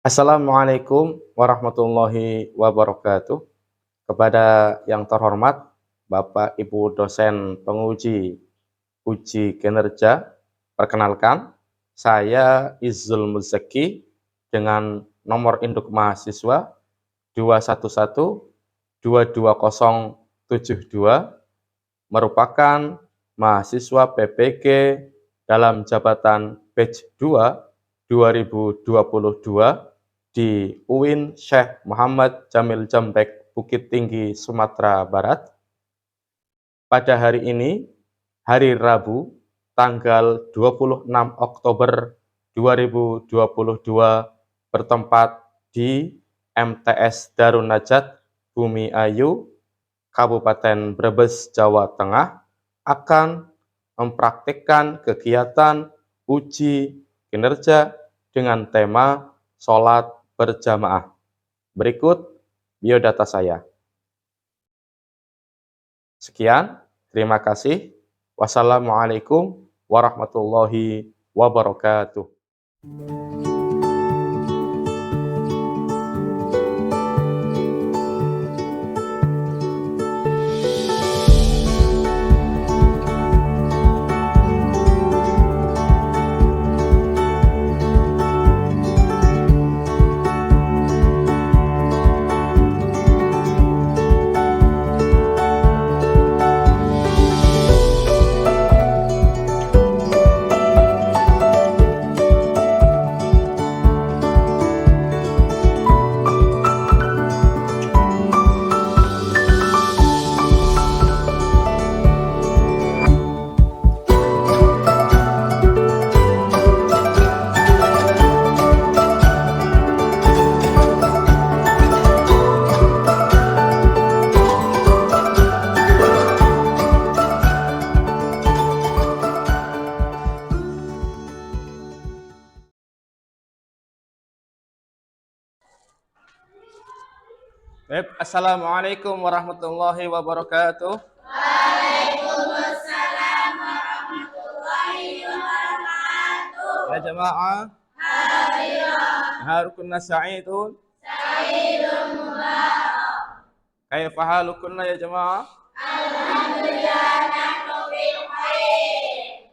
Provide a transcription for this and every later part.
Assalamualaikum warahmatullahi wabarakatuh. Kepada yang terhormat Bapak Ibu dosen penguji uji kinerja, perkenalkan saya Izzul Muzaki dengan nomor induk mahasiswa 211-22072 merupakan mahasiswa PPG dalam jabatan Batch 2 2022 di UIN Syekh Muhammad Jamil Jambek, Bukit Tinggi, Sumatera Barat. Pada hari ini, hari Rabu, tanggal 26 Oktober 2022, bertempat di MTS Darun Najat Bumi Ayu, Kabupaten Brebes, Jawa Tengah, akan mempraktikkan kegiatan uji kinerja dengan tema sholat berjamaah. Berikut biodata saya. Sekian, terima kasih. Wassalamualaikum warahmatullahi wabarakatuh. Baik, assalamualaikum warahmatullahi wabarakatuh. Waalaikumsalam warahmatullahi wabarakatuh. Ya jamaah, Hadirah harukunna sa'idun. Sayyidul Mubarak. Kaifa halukunna ya jamaah? Alhamdulillah nahnu bil khair.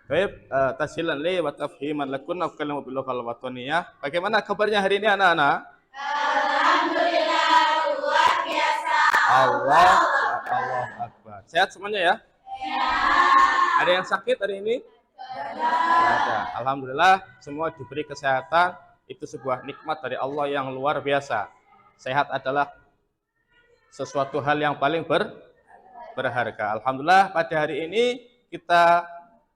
Baik, tashilan li wa tafhiman lakunna kalimu bil lughal wataniyah. Bagaimana kabarnya hari ini anak-anak? Alhamdulillah luar biasa. Allah Akbar. Sehat semuanya ya? Ada yang sakit hari ini? Tidak ada. Alhamdulillah semua diberi kesehatan. Itu sebuah nikmat dari Allah yang luar biasa. Sehat adalah sesuatu hal yang paling berharga. Alhamdulillah pada hari ini kita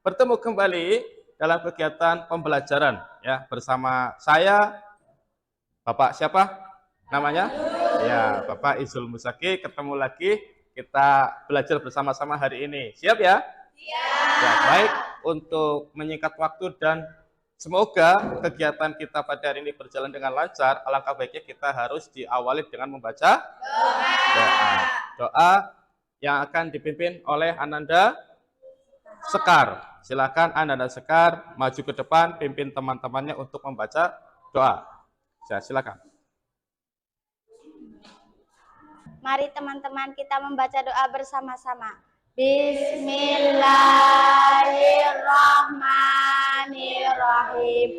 bertemu kembali dalam kegiatan pembelajaran ya bersama saya Bapak siapa namanya? Ya, Bapak Izzul Muzaki. Ketemu lagi kita belajar bersama-sama hari ini. Siap ya? Siap. Ya, baik, untuk menyingkat waktu dan semoga kegiatan kita pada hari ini berjalan dengan lancar, alangkah baiknya kita harus diawali dengan membaca doa yang akan dipimpin oleh Ananda Sekar. Silakan Ananda Sekar maju ke depan, pimpin teman-temannya untuk membaca doa. Ya, silakan. Mari teman-teman kita membaca doa bersama-sama. Bismillahirrahmanirrahim.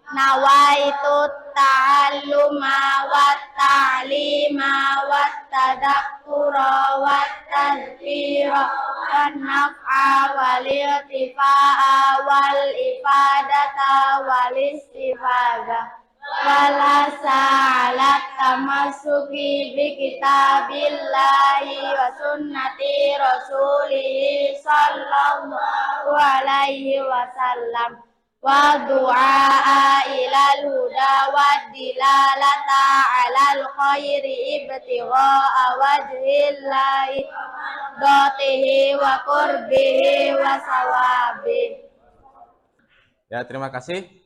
Nawaitu ta'alluma wa ta'lima wa tadakkura wa tadbira wa naf'a wal irtifa'a wal ifadata wal istifadah wala sa'alat tamasuki bi kitabillahi wa sunnati rasulihi sallallahu alaihi wasallam wa du'a ilal huda wa dilalata alal khairi ibtigha'a wajhillahi dotihi wa qurbihi wa sawabi. Ya, terima kasih.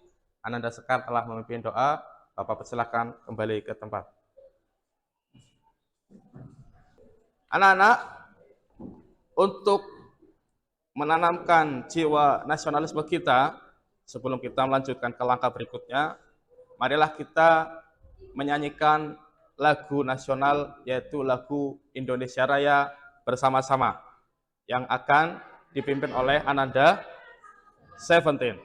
Ananda Sekar telah memimpin doa. Bapak persilakan kembali ke tempat. Anak-anak, untuk menanamkan jiwa nasionalisme kita, sebelum kita melanjutkan ke langkah berikutnya, marilah kita menyanyikan lagu nasional, yaitu lagu Indonesia Raya bersama-sama, yang akan dipimpin oleh Ananda Seventeen.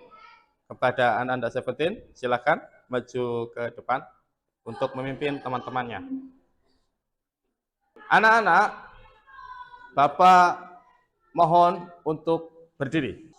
Kepada Ananda Seventeen, silakan maju ke depan untuk memimpin teman-temannya. Anak-anak, Bapak mohon untuk berdiri.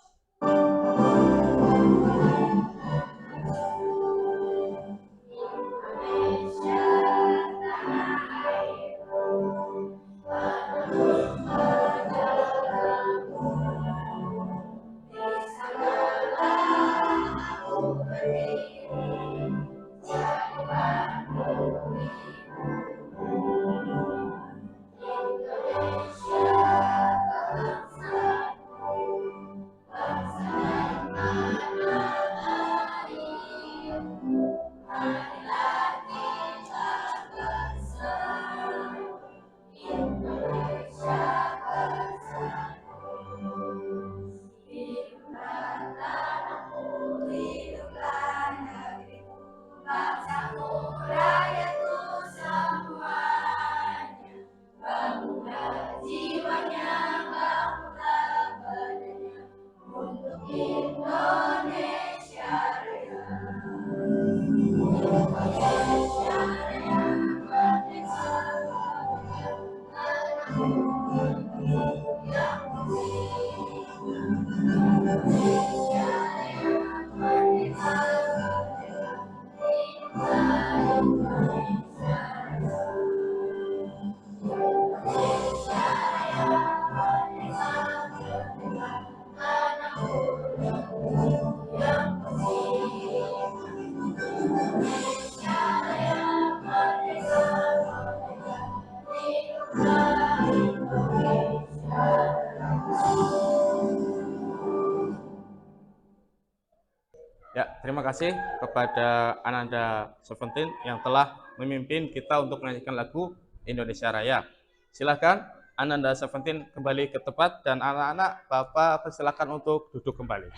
Ya, terima kasih kepada Ananda Seventeen yang telah memimpin kita untuk menyanyikan lagu Indonesia Raya. Silakan Ananda Seventeen kembali ke tempat dan anak-anak Bapak persilakan untuk duduk kembali.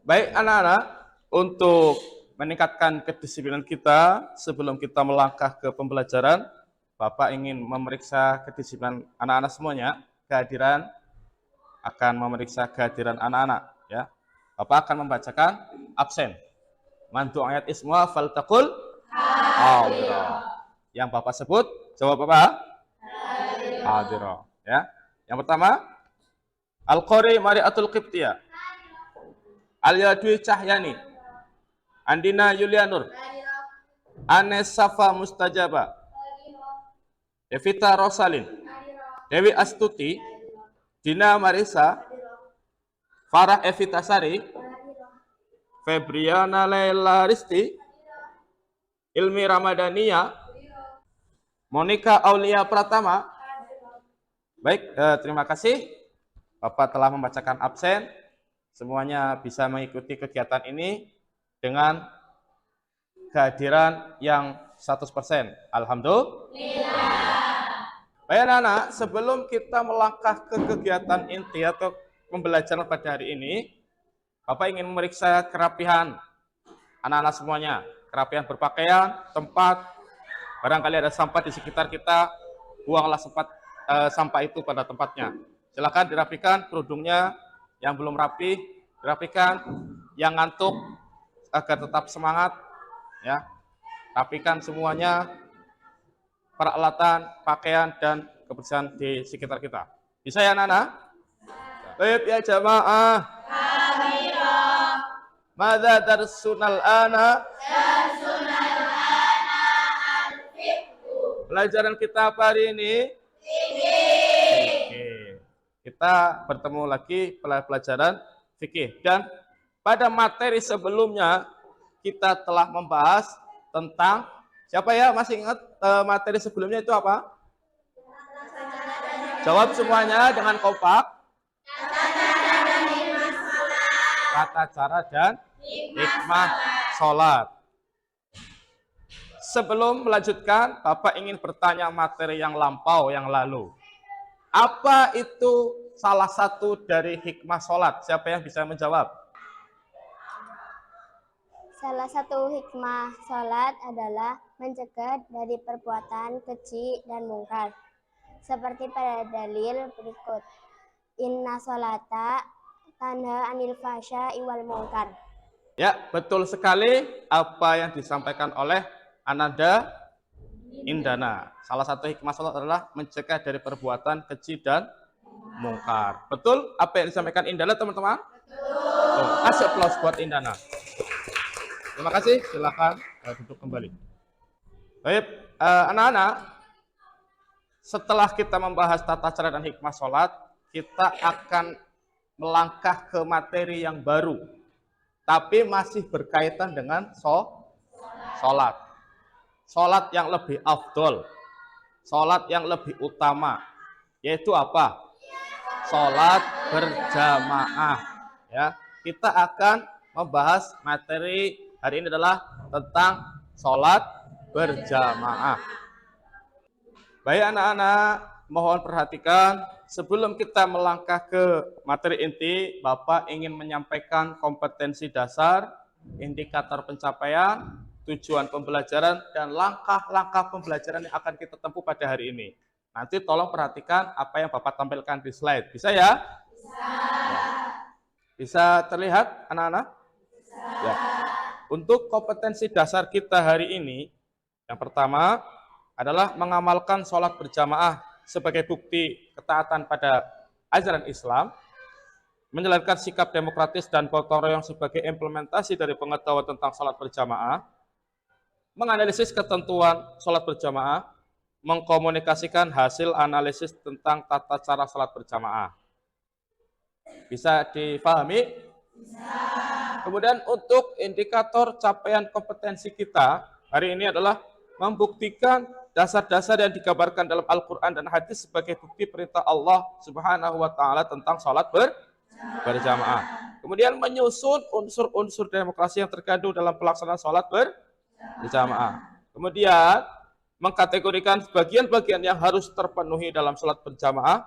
Baik anak-anak, untuk meningkatkan kedisiplinan kita sebelum kita melangkah ke pembelajaran, Bapak ingin memeriksa kedisiplinan anak-anak semuanya. Akan memeriksa kehadiran anak-anak, ya. Bapak akan membacakan absen. Mantu ayat isma faltaqul hadira. Yang Bapak sebut, jawab apa? Hadira. Ya. Yang pertama, Al-Qori Mariatul Qibtiyah. Alia Dwi Cahyani. Andina Yulianur. Anes Safa Mustajaba. Evita Rosalin. Dewi Astuti, Dina Marisa, Farah Evita Sari, Febriana Laila Risti, Ilmi Ramadania, Monika Aulia Pratama. Baik, terima kasih. Bapak telah membacakan absen. Semuanya bisa mengikuti kegiatan ini dengan kehadiran yang 100%. Alhamdulillah. Baik anak-anak, sebelum kita melangkah ke kegiatan inti atau pembelajaran pada hari ini, Bapak ingin memeriksa kerapihan anak-anak semuanya. Kerapihan berpakaian, tempat, barangkali ada sampah di sekitar kita, buanglah sampah itu pada tempatnya. Silakan dirapikan kerudungnya, yang belum rapi, dirapikan, yang ngantuk agar tetap semangat, ya. Rapikan semuanya, peralatan, pakaian, dan kebersihan di sekitar kita. Bisa ya anak-anak? Baik ya jamaah. Mada darsunal ana? Pelajaran kita hari ini? Fikih. Kita bertemu lagi pelajaran fikih. Dan pada materi sebelumnya kita telah membahas tentang siapa ya? Masih ingat materi sebelumnya itu apa? Jawab semuanya dengan kompak. Tata cara dan hikmah sholat. Sebelum melanjutkan, Bapak ingin bertanya materi yang lampau, yang lalu. Apa itu salah satu dari hikmah sholat? Siapa yang bisa menjawab? Salah satu hikmah sholat adalah mencegah dari perbuatan keji dan mungkar. Seperti pada dalil berikut. Inna sholata tanha anil fasya iwal mungkar. Ya, betul sekali apa yang disampaikan oleh Ananda Indana. Salah satu hikmah sholat adalah mencegah dari perbuatan keji dan mungkar. Betul apa yang disampaikan Indana, teman-teman? Betul. Kasih aplaus buat Indana. Terima kasih, silakan duduk kembali. Baik, anak-anak, setelah kita membahas tata cara dan hikmah sholat, kita akan melangkah ke materi yang baru, tapi masih berkaitan dengan sholat. Sholat yang lebih afdol, sholat yang lebih utama, yaitu apa? Sholat berjamaah. Ya, kita akan membahas materi hari ini adalah tentang sholat berjamaah. Baik anak-anak, mohon perhatikan, sebelum kita melangkah ke materi inti, Bapak ingin menyampaikan kompetensi dasar, indikator pencapaian, tujuan pembelajaran, dan langkah-langkah pembelajaran yang akan kita tempuh pada hari ini. Nanti tolong perhatikan apa yang Bapak tampilkan di slide. Bisa ya? Bisa. Bisa terlihat anak-anak? Ya. Untuk kompetensi dasar kita hari ini, yang pertama adalah mengamalkan sholat berjamaah sebagai bukti ketaatan pada ajaran Islam, menjalankan sikap demokratis dan gotong royong sebagai implementasi dari pengetahuan tentang sholat berjamaah, menganalisis ketentuan sholat berjamaah, mengkomunikasikan hasil analisis tentang tata cara sholat berjamaah. Bisa dipahami? Bisa. Kemudian untuk indikator capaian kompetensi kita hari ini adalah membuktikan dasar-dasar yang digambarkan dalam Al-Quran dan hadis sebagai bukti perintah Allah Subhanahu wa Ta'ala tentang sholat berjamaah. Kemudian menyusun unsur-unsur demokrasi yang terkandung dalam pelaksanaan sholat berjamaah. Kemudian mengkategorikan bagian-bagian yang harus terpenuhi dalam sholat berjamaah.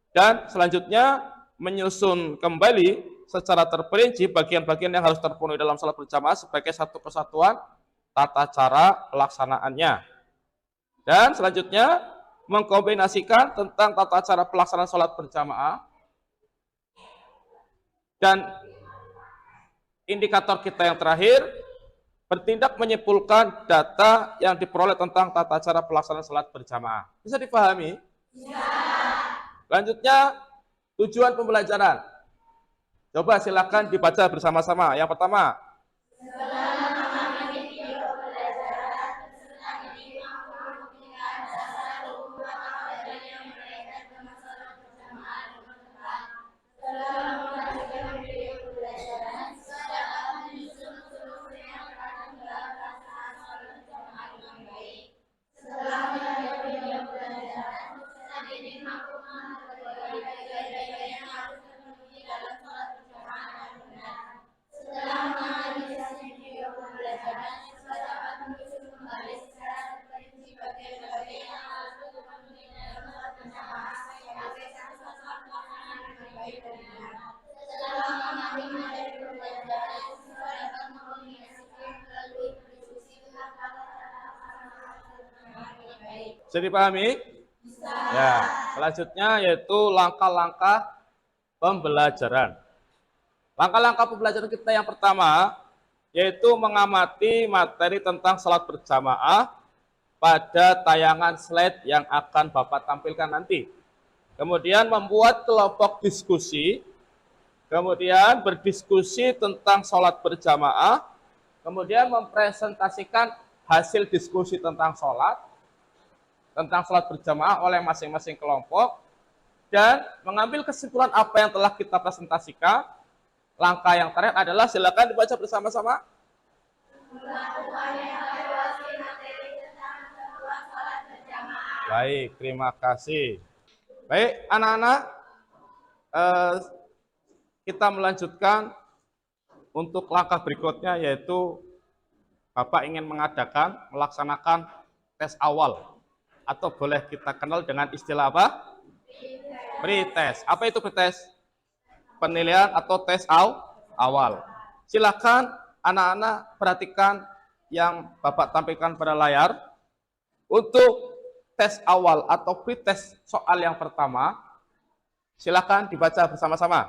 Dan selanjutnya menyusun kembali secara terperinci bagian-bagian yang harus terpenuhi dalam sholat berjamaah sebagai satu kesatuan tata cara pelaksanaannya. Dan selanjutnya mengkombinasikan tentang tata cara pelaksanaan sholat berjamaah. Dan indikator kita yang terakhir, bertindak menyimpulkan data yang diperoleh tentang tata cara pelaksanaan sholat berjamaah. Bisa dipahami? Ya. Selanjutnya, tujuan pembelajaran. Coba silakan dibaca bersama-sama. Yang pertama, bisa dipahami? Bisa. Ya, selanjutnya yaitu langkah-langkah pembelajaran. Langkah-langkah pembelajaran kita yang pertama yaitu mengamati materi tentang sholat berjamaah pada tayangan slide yang akan Bapak tampilkan nanti. Kemudian membuat kelompok diskusi, kemudian berdiskusi tentang sholat berjamaah, kemudian mempresentasikan hasil diskusi tentang sholat berjamaah oleh masing-masing kelompok, dan mengambil kesimpulan apa yang telah kita presentasikan. Langkah yang terakhir adalah, silakan dibaca bersama-sama. Baik, terima kasih. Baik, anak-anak, kita melanjutkan untuk langkah berikutnya, yaitu Bapak ingin melaksanakan tes awal, atau boleh kita kenal dengan istilah apa? Pretest. Apa itu pretest? Penilaian atau tes awal. Silakan anak-anak perhatikan yang Bapak tampilkan pada layar. Untuk tes awal atau pretest soal yang pertama, silakan dibaca bersama-sama.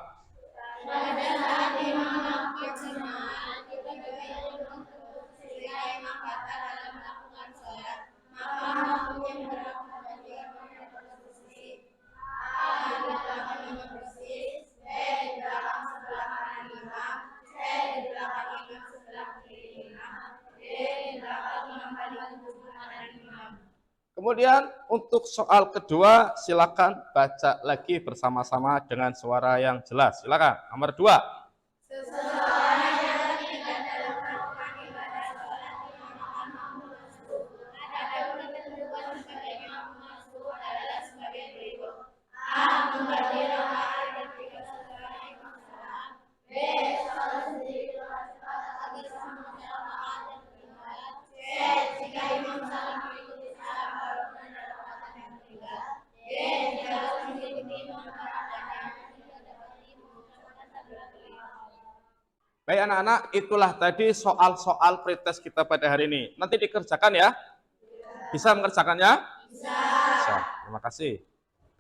Kemudian untuk soal kedua, silakan baca lagi bersama-sama dengan suara yang jelas. Silakan. Nomor 2. Baik anak-anak, itulah tadi soal-soal pretest kita pada hari ini. Nanti dikerjakan ya? Bisa mengerjakannya? Bisa. Terima kasih.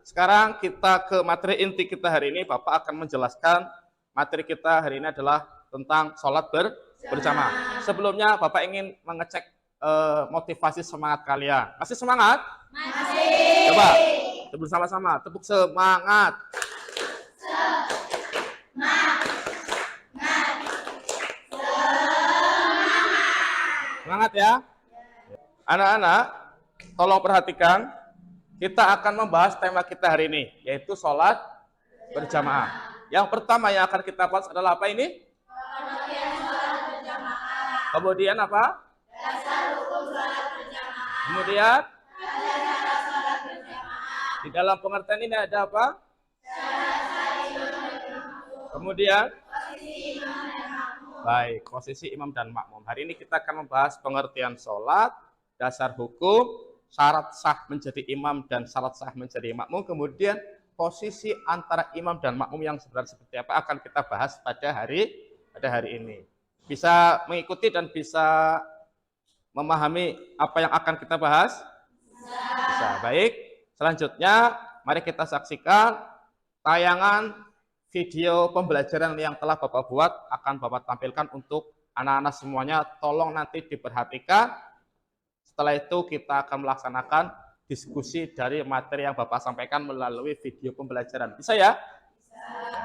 Sekarang kita ke materi inti kita hari ini. Bapak akan menjelaskan materi kita hari ini adalah tentang sholat berjamaah. Sebelumnya Bapak ingin mengecek motivasi semangat kalian. Masih semangat? Masih. Coba bersama-sama, tepuk semangat. Semangat ya. Anak-anak, tolong perhatikan. Kita akan membahas tema kita hari ini, yaitu sholat berjamaah. Yang pertama yang akan kita bahas adalah apa ini? Kemudian apa? Dasar hukum sholat berjamaah. Kemudian? Di dalam pengertian ini ada apa? Kemudian? Baik, posisi imam dan makmum. Hari ini kita akan membahas pengertian sholat, dasar hukum, syarat sah menjadi imam dan syarat sah menjadi makmum. Kemudian posisi antara imam dan makmum yang sebenarnya seperti apa akan kita bahas pada hari ini. Bisa mengikuti dan bisa memahami apa yang akan kita bahas? Bisa. Baik, selanjutnya mari kita saksikan tayangan video pembelajaran yang telah Bapak buat akan Bapak tampilkan untuk anak-anak semuanya. Tolong nanti diperhatikan. Setelah itu kita akan melaksanakan diskusi dari materi yang Bapak sampaikan melalui video pembelajaran. Bisa ya? Bisa.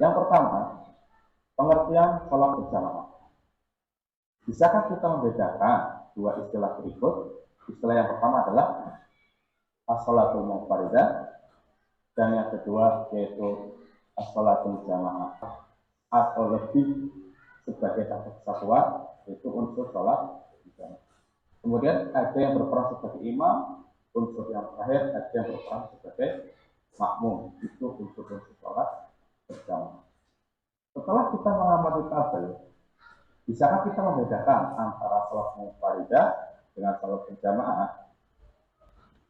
Yang pertama, pengertian sholat berjamaah. Bisakah kita membedakan dua istilah berikut? Istilah yang pertama adalah as-sholatul munfaridah dan yang kedua yaitu as-sholatul jamaah, atau lebih sebagai satu kesatuan yaitu unsur sholat berjamaah. Kemudian ada yang berperan sebagai imam, unsur yang terakhir ada yang berperan sebagai makmum, itu unsur-unsur sholat berjamaah. Setelah kita mengamati tabel, bisakah kita membedakan antara sholat munfaridah dengan sholat berjamaah?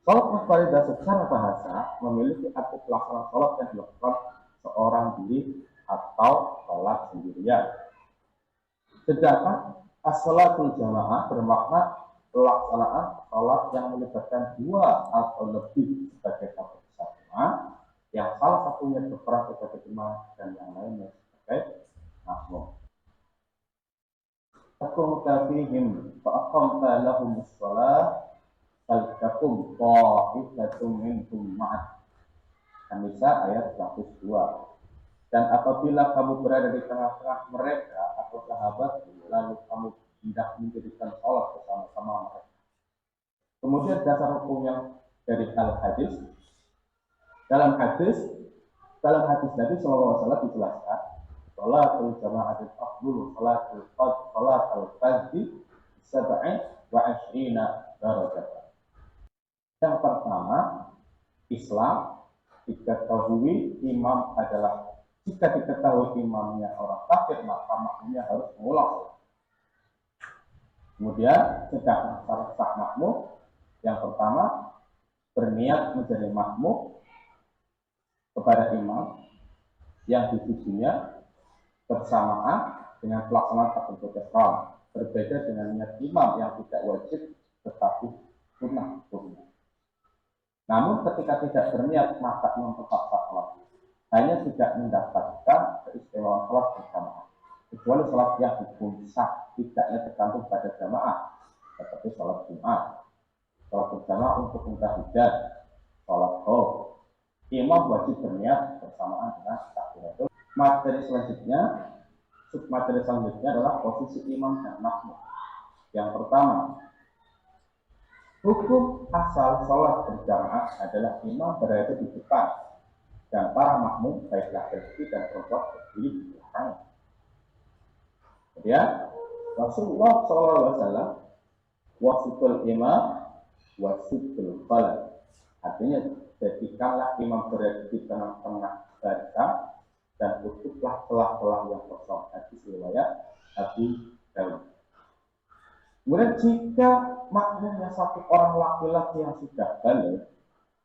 Sholat munfaridah secara bahasa memiliki arti pelaksanaan sholat yang dilakukan seorang diri atau sholat sendirian. Sedangkan as-sholatul jamaah bermakna pelaksanaan sholat yang melibatkan dua atau lebih sebagai satu kesatuan, yang salah satunya berperan sebagai imam dan yang lainnya sebagai makmum. Aqamta fihim fa aqamta lahumus shalah faltakum ta'ifatum minhum ma'ak. An-Nisa ayat 102. Dan apabila kamu berada di tengah-tengah mereka atau sahabat, lalu kamu hendak mendirikan sholat bersama-sama mereka. Kemudian dasar hukum yang dari al-hadis. Dalam hadis Nabi SAW dijelaskan, sholatul jama'atul afdulu sholatul fardhi sab'in wa ashrina darajatan. Yang pertama, Islam diketahui imam adalah Jika diketahui imamnya orang kafir, maka makmumnya harus mengulang sholat. Kemudian sedangkan syarat sah makmum yang pertama berniat menjadi makmum kepada imam yang dipujinya bersamaan dengan pelaksanaan takbiratul ihram, berbeda dengan niat imam yang tidak wajib tetapi sunnah hukumnya. Namun ketika tidak berniat maka imam tetap sah sholat, hanya tidak mendapatkan keistimewaan sholat berjamaah, kecuali sholat yang hukum sah tidaknya tergantung pada jamaah, seperti sholat Jumat, sholat berjamaah untuk muntah hujan, sholat khauf. Imam wajib berniat bersamaan dengan takbiratul. Submateri selanjutnya adalah posisi imam dan makmum. Yang pertama, hukum asal sholat berjamaah adalah imam berada di depan dan para makmum baik laki-laki dan perempuan berdiri di belakang. Kemudian Rasulullah SAW wasitul imam wasitul khalal, artinya jadikanlah imam berada di tengah-tengah barisan dan tutuplah celah-celah yang kosong. Hadis riwayat Abu Dawud. Kemudian jika makmumnya satu orang laki-laki yang sudah balik,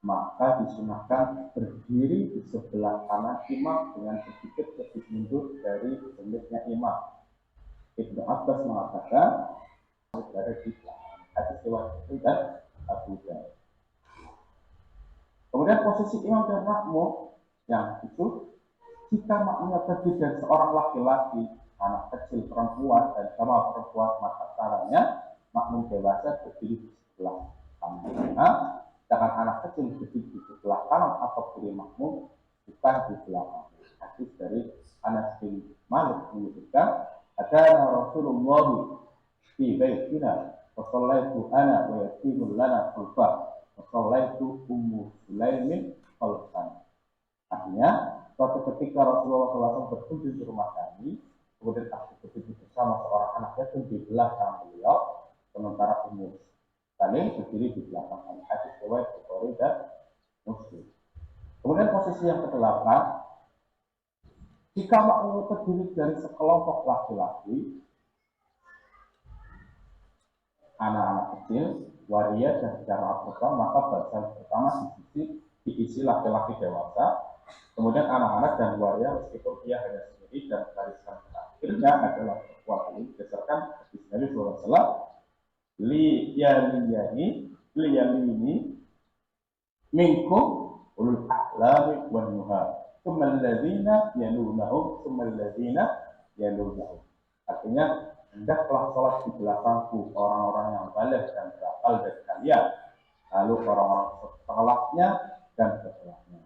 maka disunahkan berdiri di sebelah kanan imam dengan sedikit lebih mundur dari sudutnya imam. Ibnu Abbas mengatakan berada di belakang. Hadis riwayat dan Abu Dawud. Kemudian posisi imam dan makmum yang itu, jika makmumnya terdiri dari seorang laki-laki, anak kecil, perempuan, dan jamaah perempuan, maka caranya makmum dewasa berdiri di sebelah kanan. Sedangkan anak kecil berdiri di sebelah kanan atau kiri makmum, bukan di belakang. Hadis dari Anas bin Malik menyebutkan, ada Rasulullah fi baitina wa shallaitu ana wa yatimul lana khalfah wa shallaitu ummu Sulaimin khalfan. Artinya, suatu ketika Rasulullah SAW berkunjung ke rumah kami, kemudian aku berdiri bersama seorang anak yatim di belakang beliau, sementara umur saling berdiri di belakang kami. Hadis riwayat Bukhari dan Muslim. Kemudian posisi yang ke-8, jika makmum terdiri dari sekelompok laki-laki, anak-anak kecil, waria dan jamaah perempuan, maka barisan pertama diisi laki-laki dewasa, kemudian anak-anak dan waria meskipun ia hanya sendiri, dan barisan terakhirnya adalah perempuan. Ini berdasarkan hadis Nabi SAW, liyalini minkum ulul ahlami wan nuha, tsummal ladzina yalunahum, tsummal ladzina yalunahum. Artinya, hendaklah sholat di belakangku orang-orang yang baligh dan berakal dari kalian, lalu orang-orang setelahnya dan setelahnya.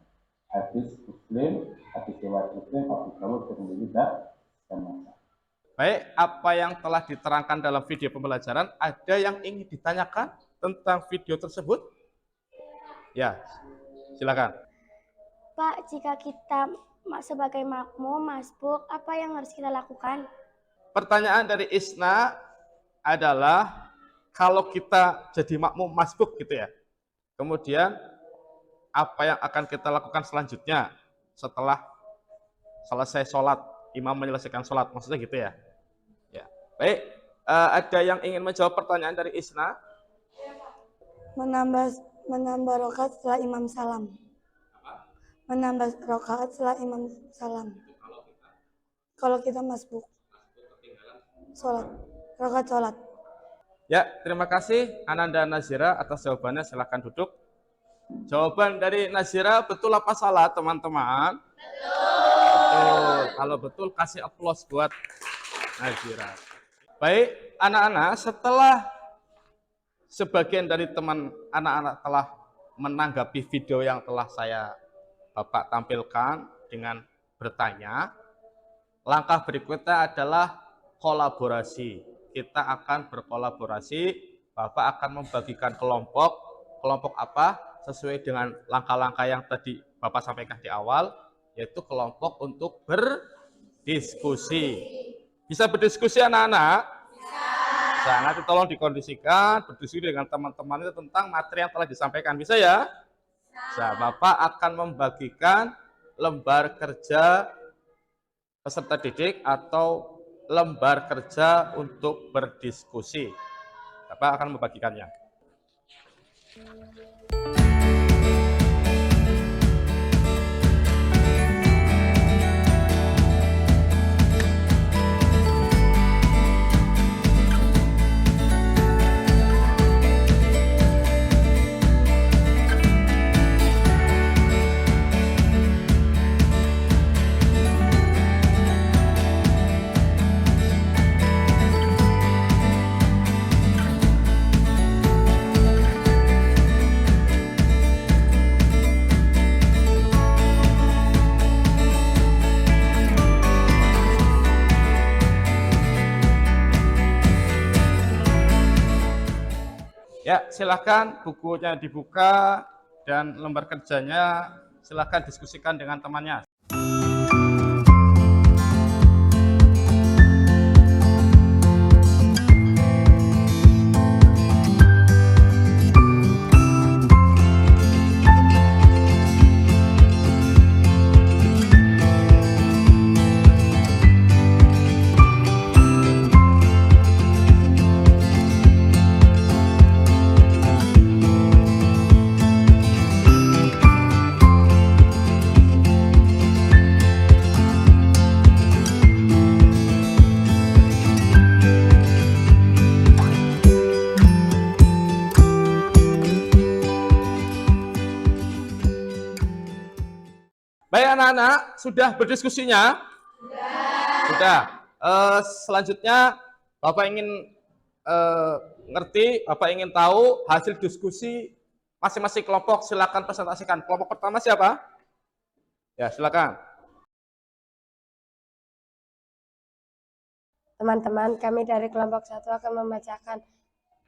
Hadis Muslim, hadis riwayat Muslim, Abu Dawud, Tirmidzi dan Nasai. Baik, apa yang telah diterangkan dalam video pembelajaran, ada yang ingin ditanyakan tentang video tersebut? Ya, silakan. Pak, jika kita sebagai makmum masbuk, apa yang harus kita lakukan? Pertanyaan dari Isna adalah, kalau kita jadi makmum masbuk gitu ya, kemudian apa yang akan kita lakukan selanjutnya setelah selesai sholat, imam menyelesaikan sholat, maksudnya gitu ya? Ya. Baik, ada yang ingin menjawab pertanyaan dari Isna? Menambah rakaat setelah imam salam. Menambah rakaat setelah imam salam. Kalau kita masbuk. Rakaat sholat. Ya, terima kasih Ananda Nazira atas jawabannya. Silahkan duduk. Jawaban dari Nazira betul apa salah, teman-teman? Betul. Kalau betul, kasih aplaus buat Nazira. Baik, anak-anak, setelah sebagian dari teman anak-anak telah menanggapi video yang telah Bapak tampilkan dengan bertanya, langkah berikutnya adalah kolaborasi. Kita akan berkolaborasi. Bapak akan membagikan kelompok apa? Sesuai dengan langkah-langkah yang tadi Bapak sampaikan di awal, yaitu kelompok untuk berdiskusi. Bisa berdiskusi anak-anak? Bisa. Nanti tolong dikondisikan, berdiskusi dengan teman-teman itu tentang materi yang telah disampaikan. Bisa ya? Bisa. Bapak akan membagikan lembar kerja peserta didik atau lembar kerja untuk berdiskusi. Bapak akan membagikannya. Ya, silakan bukunya dibuka dan lembar kerjanya silakan diskusikan dengan temannya. Baik anak-anak, sudah berdiskusinya? Sudah. Selanjutnya Bapak ingin ngerti, Bapak ingin tahu hasil diskusi masing-masing kelompok, silakan presentasikan. Kelompok pertama siapa? Ya, silakan. Teman-teman, kami dari kelompok 1 akan membacakan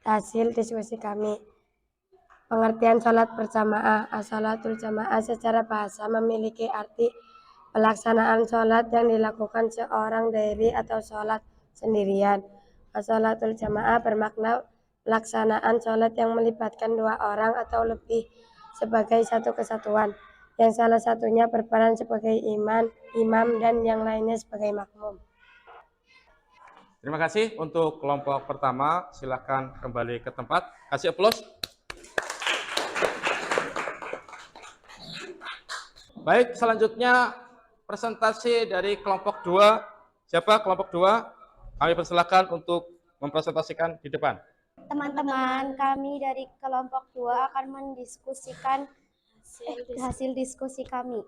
hasil diskusi kami. Pengertian sholat berjamaah. As-sholatul jamaah secara bahasa memiliki arti pelaksanaan sholat yang dilakukan seorang diri atau sholat sendirian. As-sholatul jamaah bermakna pelaksanaan sholat yang melibatkan 2 orang atau lebih sebagai satu kesatuan, yang salah satunya berperan sebagai imam dan yang lainnya sebagai makmum. Terima kasih untuk kelompok pertama. Silakan kembali ke tempat. Kasih aplaus. Baik, selanjutnya presentasi dari kelompok 2. Siapa kelompok 2? Kami persilakan untuk mempresentasikan di depan. Teman-teman, kami dari kelompok 2 akan mendiskusikan hasil diskusi kami.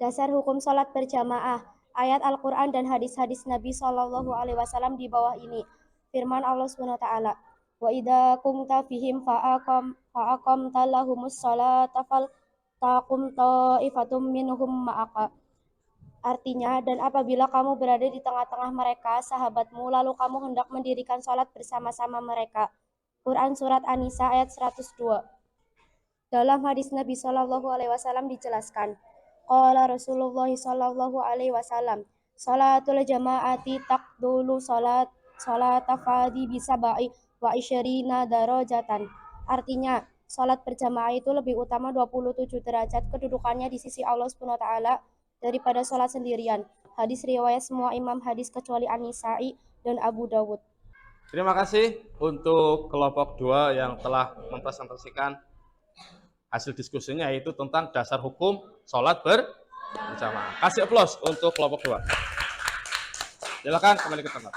Dasar hukum sholat berjamaah, ayat Al-Quran dan hadis-hadis Nabi Shallallahu Alaihi Wasallam di bawah ini. Firman Allah Subhanahu Wa Taala, wa idza kumta fihim fa'aqamta lahumus sholata fal taqum ta'ifatum minhum ma'aka. Artinya, dan apabila kamu berada di tengah-tengah mereka, sahabatmu, lalu kamu hendak mendirikan sholat bersama-sama mereka. Quran Surat An-Nisa ayat 102. Dalam hadis Nabi Shallallahu Alaihi Wasallam dijelaskan, qala Rasulullah Shallallahu Alaihi Wasallam, sholatul jamaati taqdulu sholat fadi bisabai wa isyirina darajatan. Artinya, sholat berjamaah itu lebih utama 27 derajat kedudukannya di sisi Allah Subhanahu wa taala daripada sholat sendirian. Hadis riwayat semua imam hadis kecuali An-Nisa'i dan Abu Dawud. Terima kasih untuk kelompok 2 yang telah mempresentasikan hasil diskusinya, yaitu tentang dasar hukum sholat berjamaah. Kasih aplaus untuk kelompok 2. Silakan kembali ke tempat.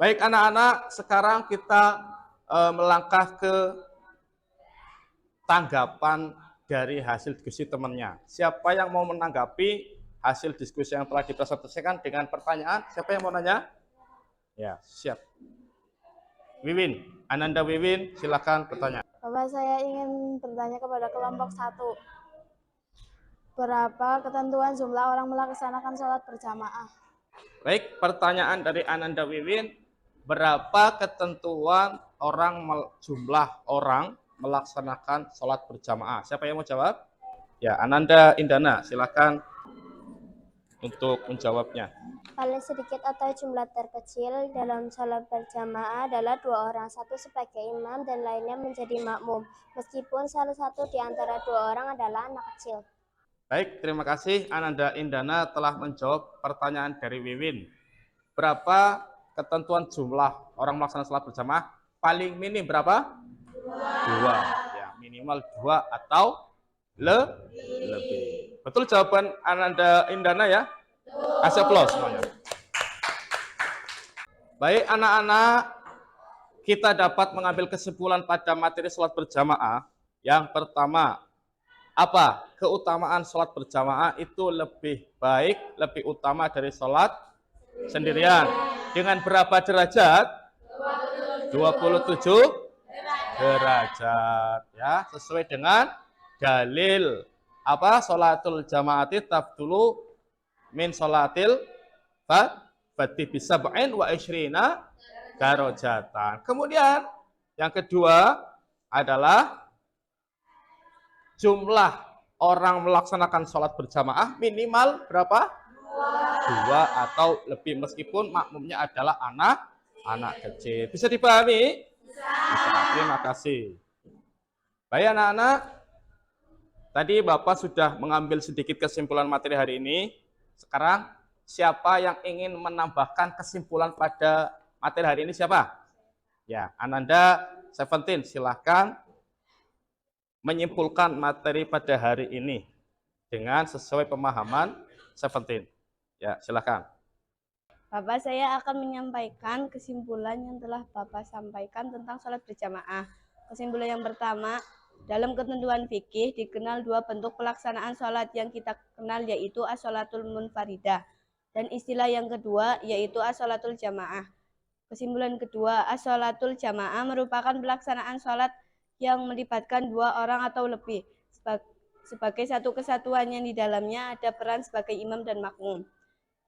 Baik anak-anak, sekarang kita melangkah ke tanggapan dari hasil diskusi temannya. Siapa yang mau menanggapi hasil diskusi yang telah dipresentasikan dengan pertanyaan? Siapa yang mau nanya? Ya, siap. Wiwin, Ananda Wiwin, silakan bertanya. Bapak, saya ingin bertanya kepada kelompok 1. Berapa ketentuan jumlah orang melaksanakan sholat berjamaah? Baik, pertanyaan dari Ananda Wiwin, berapa ketentuan jumlah orang melaksanakan sholat berjamaah? Siapa yang mau jawab? Ya, Ananda Indana, silakan untuk menjawabnya. Paling sedikit atau jumlah terkecil dalam sholat berjamaah adalah 2 orang, satu sebagai imam dan lainnya menjadi makmum, meskipun salah satu di antara 2 orang adalah anak kecil. Baik, terima kasih Ananda Indana telah menjawab pertanyaan dari Wiwin. Berapa ketentuan jumlah orang melaksanakan sholat berjamaah? Paling minim berapa? Dua. Ya, minimal 2 atau lebih. Betul jawaban Ananda Indana ya? Kasih aplaus semuanya. Baik anak-anak, kita dapat mengambil kesimpulan pada materi sholat berjamaah. Yang pertama, apa? Keutamaan sholat berjamaah itu lebih baik, lebih utama dari sholat sendirian. Dengan berapa derajat? 27 derajat. Ya, sesuai dengan dalil apa? Sholatul jamaati tabdulu min sholatil fati bisab'in wa isyrina darajatan. Kemudian yang kedua adalah jumlah orang melaksanakan sholat berjamaah minimal berapa? 2 atau lebih, meskipun makmumnya adalah anak kecil. Bisa dipahami? Bisa. Terima kasih. Baik anak-anak, tadi Bapak sudah mengambil sedikit kesimpulan materi hari ini. Sekarang siapa yang ingin menambahkan kesimpulan pada materi hari ini? Siapa? Ya, Ananda Seventeen, silahkan menyimpulkan materi pada hari ini dengan sesuai pemahaman Seventeen. Ya, silahkan. Bapak, saya akan menyampaikan kesimpulan yang telah Bapak sampaikan tentang sholat berjamaah. Kesimpulan yang pertama, dalam ketentuan fikih dikenal 2 bentuk pelaksanaan sholat yang kita kenal, yaitu as-sholatul munfaridah, dan istilah yang kedua yaitu as-sholatul jamaah. Kesimpulan kedua, as-sholatul jamaah merupakan pelaksanaan sholat yang melibatkan 2 orang atau lebih sebagai satu kesatuan yang di dalamnya ada peran sebagai imam dan makmum.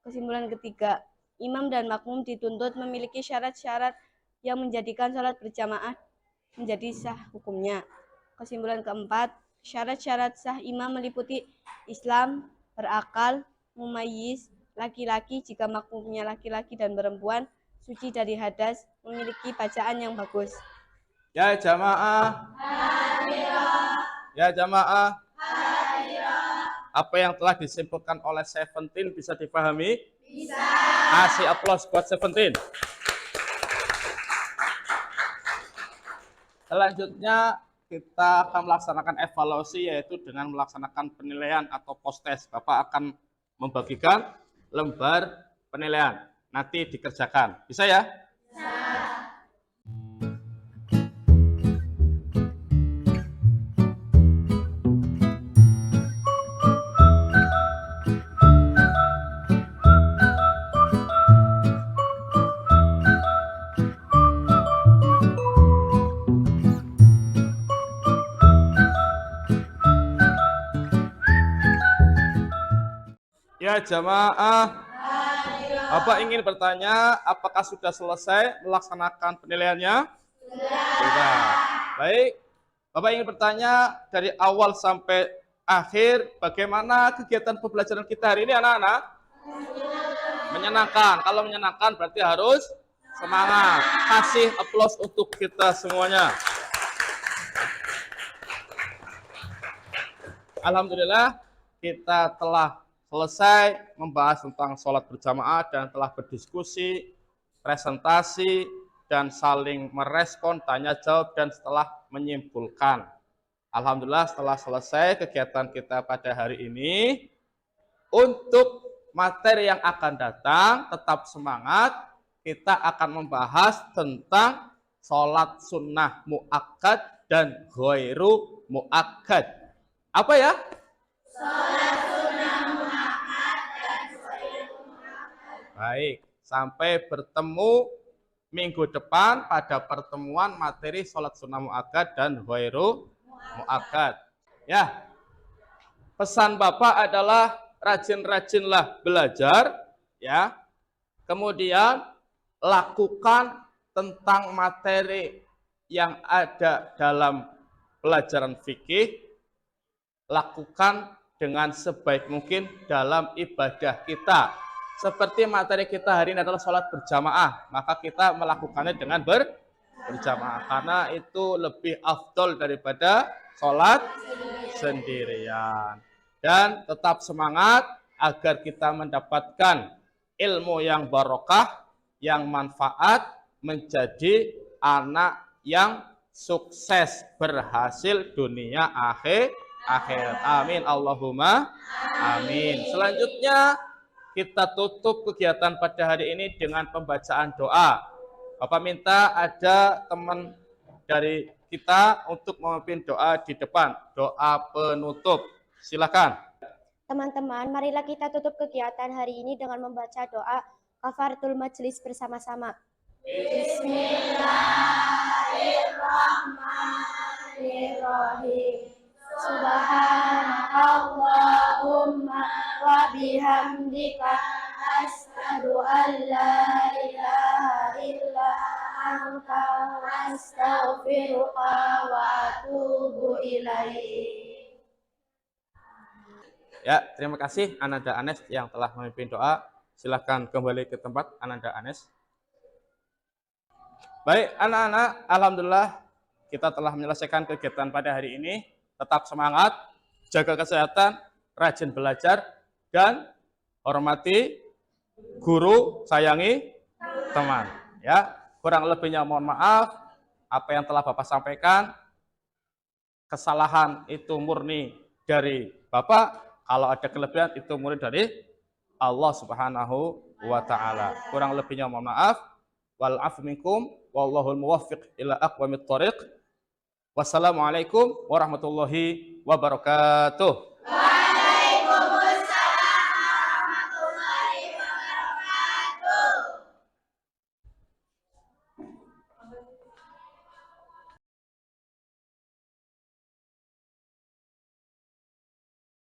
Kesimpulan ketiga, imam dan makmum dituntut memiliki syarat-syarat yang menjadikan sholat berjamaah menjadi sah hukumnya. Kesimpulan keempat, syarat-syarat sah imam meliputi Islam, berakal, mumayyiz, laki-laki jika makmumnya laki-laki dan perempuan, suci dari hadas, memiliki bacaan yang bagus. Ya jamaah. Ya jamaah. Apa yang telah disimpulkan oleh Seventeen bisa dipahami? Bisa. Kasih aplaus buat Seventeen. Selanjutnya kita akan melaksanakan evaluasi, yaitu dengan melaksanakan penilaian atau post-test. Bapak akan membagikan lembar penilaian. Nanti dikerjakan. Bisa ya? Bisa. Ya jamaah, Bapak ingin bertanya, apakah sudah selesai melaksanakan penilaiannya? Sudah. Baik, Bapak ingin bertanya dari awal sampai akhir, bagaimana kegiatan pembelajaran kita hari ini anak-anak? Menyenangkan. Kalau menyenangkan berarti harus semangat. Kasih aplaus untuk kita semuanya. Alhamdulillah, kita telah selesai membahas tentang sholat berjamaah dan telah berdiskusi, presentasi, dan saling merespon, tanya jawab, dan setelah menyimpulkan. Alhamdulillah setelah selesai kegiatan kita pada hari ini. Untuk materi yang akan datang, tetap semangat. Kita akan membahas tentang sholat sunnah mu'akkad dan ghairu mu'akkad. Apa ya? Sholat sunnah mu'akkad dan ghairu mu'akkad. Baik, sampai bertemu minggu depan pada pertemuan materi sholat sunnah mu'akkad dan ghairu mu'akkad. Ya, pesan Bapak adalah rajin-rajinlah belajar, ya. Kemudian lakukan tentang materi yang ada dalam pelajaran fikih. Lakukan dengan sebaik mungkin dalam ibadah kita. Seperti materi kita hari ini adalah sholat berjamaah, maka kita melakukannya dengan berjamaah. Karena itu lebih afdol daripada sholat sendirian. dan tetap semangat agar kita mendapatkan ilmu yang barokah, yang manfaat, menjadi anak yang sukses, berhasil dunia akhirat. Amin Allahumma amin. Selanjutnya kita tutup kegiatan pada hari ini dengan pembacaan doa. Bapak minta ada teman dari kita untuk memimpin doa di depan, doa penutup. Silakan. Teman-teman, marilah kita tutup kegiatan hari ini dengan membaca doa kafaratul majelis bersama-sama. Bismillahirrahmanirrahim. Subhanallahumma wa bihamdika asyhadu an la ilaha illa anta astaghfiruka wa atubu ilaik. Ya, terima kasih Ananda Anes yang telah memimpin doa. Silakan kembali ke tempat Ananda Anes. Baik, anak-anak, alhamdulillah kita telah menyelesaikan kegiatan pada hari ini. Tetap semangat, jaga kesehatan, rajin belajar, dan hormati guru, sayangi teman. Ya, kurang lebihnya mohon maaf. Apa yang telah Bapak sampaikan, kesalahan itu murni dari Bapak. Kalau ada kelebihan itu murni dari Allah Subhanahu wa Ta'ala. Kurang lebihnya mohon maaf. Wal afu minkum wallahul muwaffiq ila aqwamit thoriq. Wassalamualaikum warahmatullahi wabarakatuh.